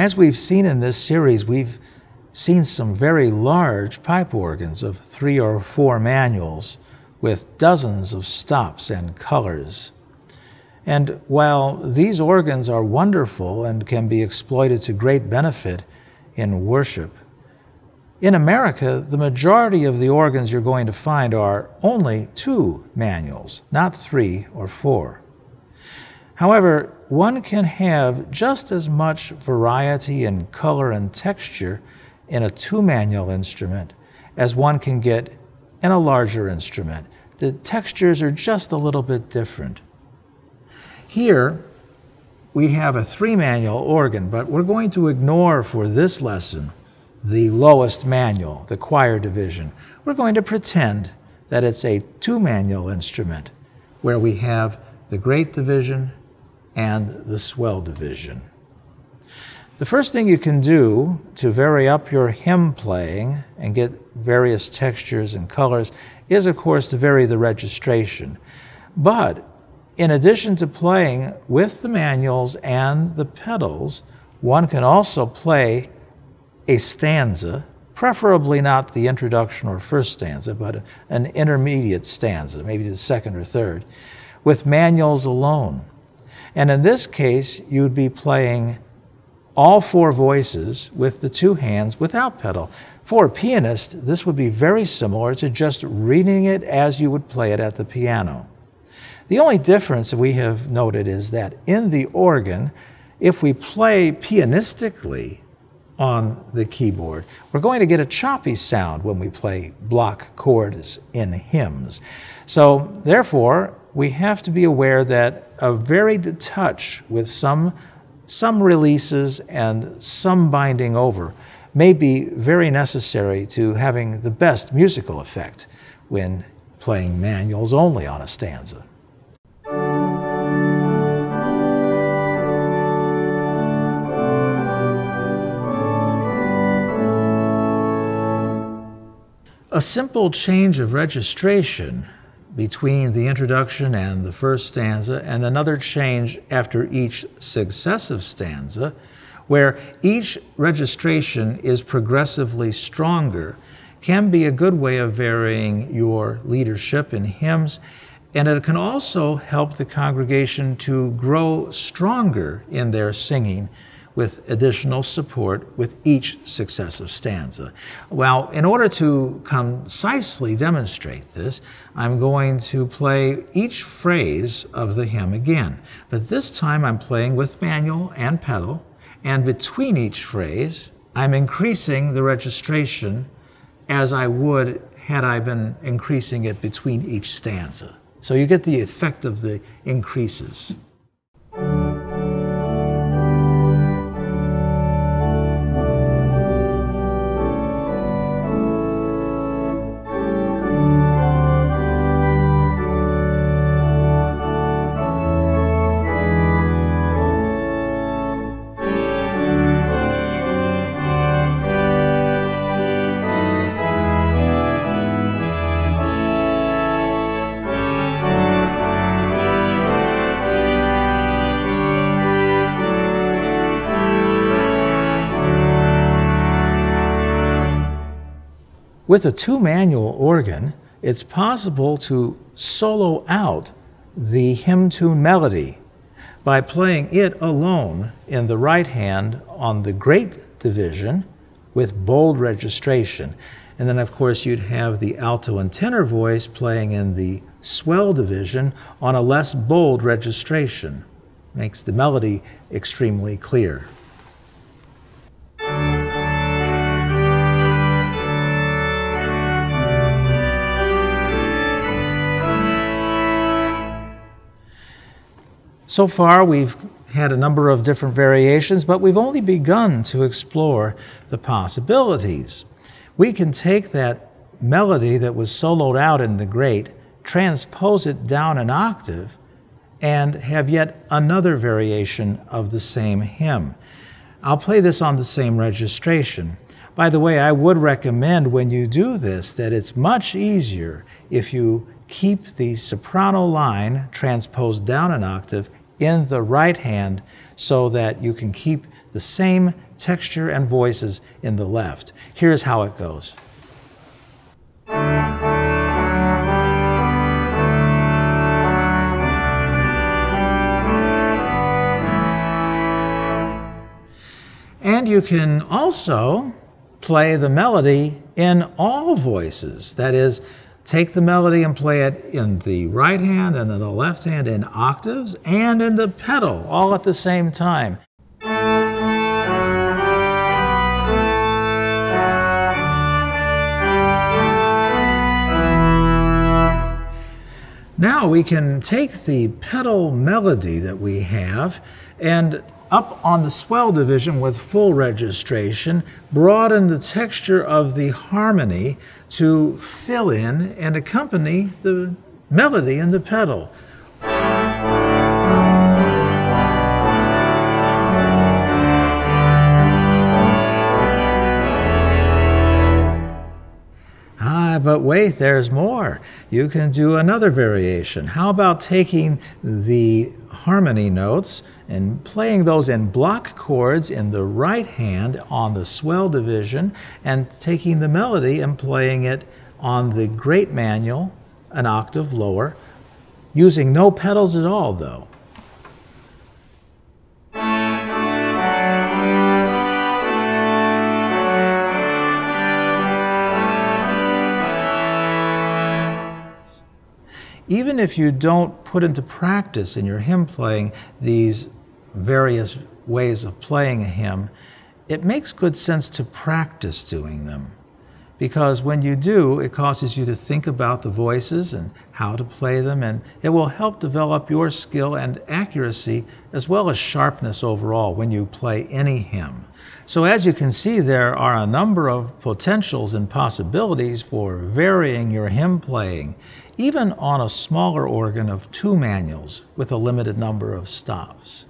As we've seen in this series, we've seen some very large pipe organs of 3 or 4 manuals with dozens of stops and colors. And while these organs are wonderful and can be exploited to great benefit in worship, in America, the majority of the organs you're going to find are only 2 manuals, not 3 or 4. However, one can have just as much variety in color and texture in a 2-manual instrument as one can get in a larger instrument. The textures are just a little bit different. Here, we have a 3-manual organ, but we're going to ignore for this lesson the lowest manual, the choir division. We're going to pretend that it's a 2-manual instrument where we have the great division and the swell division. The first thing you can do to vary up your hymn playing and get various textures and colors is, of course, to vary the registration. But in addition to playing with the manuals and the pedals, one can also play a stanza, preferably not the introduction or first stanza, but an intermediate stanza, maybe the second or third, with manuals alone. And in this case, you'd be playing all 4 voices with the 2 hands without pedal. For a pianist, this would be very similar to just reading it as you would play it at the piano. The only difference we have noted is that in the organ, if we play pianistically on the keyboard, we're going to get a choppy sound when we play block chords in hymns. So therefore, we have to be aware that a varied touch with some releases and some binding over may be very necessary to having the best musical effect when playing manuals only on a stanza. A simple change of registration between the introduction and the first stanza, and another change after each successive stanza, where each registration is progressively stronger, can be a good way of varying your leadership in hymns, and it can also help the congregation to grow stronger in their singing with additional support with each successive stanza. Well, in order to concisely demonstrate this, I'm going to play each phrase of the hymn again. But this time I'm playing with manual and pedal, and between each phrase, I'm increasing the registration as I would had I been increasing it between each stanza. So you get the effect of the increases. With a 2-manual organ, it's possible to solo out the hymn tune melody by playing it alone in the right hand on the great division with bold registration. And then, of course, you'd have the alto and tenor voice playing in the swell division on a less bold registration. Makes the melody extremely clear. So far, we've had a number of different variations, but we've only begun to explore the possibilities. We can take that melody that was soloed out in the great, transpose it down an octave, and have yet another variation of the same hymn. I'll play this on the same registration. By the way, I would recommend when you do this that it's much easier if you keep the soprano line transposed down an octave in the right hand so that you can keep the same texture and voices in the left. Here's how it goes. And you can also play the melody in all voices. That is, take the melody and play it in the right hand and in the left hand in octaves and in the pedal, all at the same time. Now we can take the pedal melody that we have and up on the swell division with full registration, broaden the texture of the harmony to fill in and accompany the melody in the pedal. But wait, there's more. You can do another variation. How about taking the harmony notes and playing those in block chords in the right hand on the swell division, and taking the melody and playing it on the great manual an octave lower, using no pedals at all though. Even if you don't put into practice in your hymn playing these various ways of playing a hymn, it makes good sense to practice doing them. Because when you do, it causes you to think about the voices and how to play them, and it will help develop your skill and accuracy as well as sharpness overall when you play any hymn. So as you can see, there are a number of potentials and possibilities for varying your hymn playing, even on a smaller organ of 2 manuals with a limited number of stops.